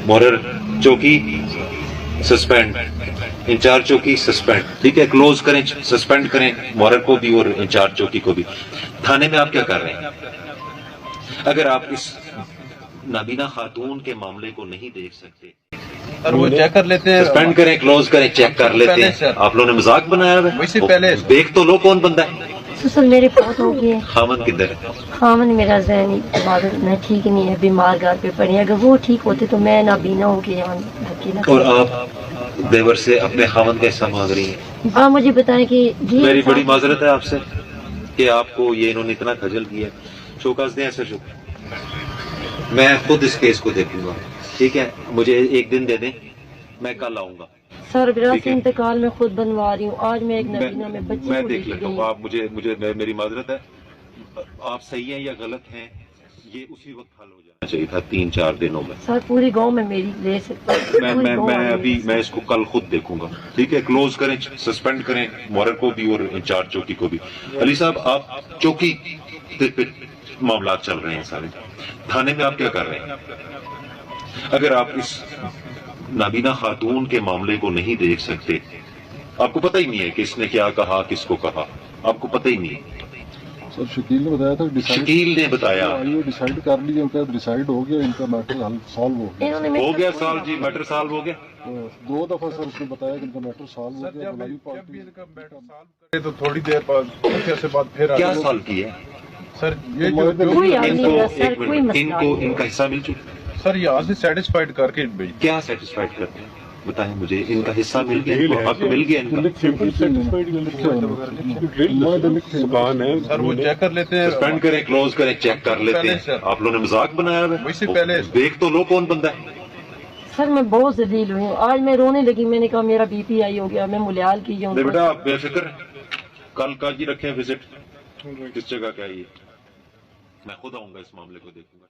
मॉरर चौकी suspend, in charge चौकी suspend, ठीक है, क्लोज करें, सस्पेंड करें मॉरर को भी और इंचार्ज चौकी को भी। थाने में आप क्या कर रहे हैं? अगर आप इस नाबीना खातून के मामले को नहीं देख सकते, सर वो चेक कर लेते हैं, सस्पेंड करें, क्लोज करें, चेक कर लेते हैं। आप लोगों ने मजाक बनाया है। वैसे पहले देख तो लो कौन बंदा है। सर मेरे बहुत हो गए। खामन किधर है? खामन मेरा ज़हनी इबादत में ठीक नहीं है, बीमार घर पे पड़े। अगर वो ठीक होते तो मैं नाबीना हो गया अकेला। और आप देवर से अपने खामन का हिस्सा मांग रही हैं। आप मुझे बताएं कि ये मेरी बड़ी माजरत है आपसे कि आपको ये इन्होंने इतना खजल किया। शोकाज दें सर, शोक मैं खुद इस केस को देखूंगा, ठीक है, मुझे एक दिन दे दें, मैं कल आऊंगा। सर ठीक विरासत है। इंतकाल में खुद बनवा रही हूँ। आज मैं एक नबीना में बच्ची मैं को देख लेके लेता गई। हूँ। आप मुझे मेरी माजरत है, आप सही हैं या गलत हैं ये उसी वक्त हल हो जाना चाहिए था, 3-4 दिनों में। सर पूरी गांव में मेरी ले सकता है। मैं इसको कल खुद देखूंगा, ठीक है, क्लोज करें, सस्पेंड करें मॉरर को भी और इंचार्ज चौकी को भी। अली साहब आप चौकी पे मामला चल रहे हैं सारे, थाने में आप क्या कर रहे हैं? अगर आप इस नाबीना खातून के मामले को नहीं देख सकते, आपको पता ही नहीं है कि इसने क्या कहा, किसको कहा, आपको पता ही नहीं है। सर शकील ने बताया था, शकील ने बताया, ये डिसाइड कर लिया, उनका डिसाइड हो गया, इनका मैटर हल सॉल्व हो गया। इन्होंने हो मेरे गया साथ साल जी, मैटर सॉल्व हो गया। तो 2 दफा सर उसने बताया कि इनका मैटर सॉल्व हो गया। बुलाई पार्टी तो थोड़ी देर बाद कुछ ऐसे बाद फिर क्या सॉल्व किया? सर ये कोई याद नहीं इनको रहा सर, एक कोई मिनट, मसला इनको नहीं। इनका हिस्सा मिल चुका? सर यहाँ से सेटिस्फाइड करके भेज। क्या सेटिस्फाइड करते हैं बताएं मुझे? इनका हिस्सा मिल गया, इनको हक मिल गया इनका। सर वो चेक कर लेते हैं, सस्पेंड करें, क्लोज करें, चेक कर लेते पहले हैं। सर। आप लोगों ने मजाक बनाया है। वैसे पहले देख तो लो कौन बंदा है। सर मैं बहुत जलील हुई हूँ। आज मैं रोने लगी, मैंने कहा मेरा बीपी हाई हो गया, मैं मुलियाल की जाऊँ। नहीं बेटा आप बेफिक्र कल काजी रखें विजिट, किस जगह क्या है ये, मैं खुद आऊंगा, इस मामले को देखूंगा।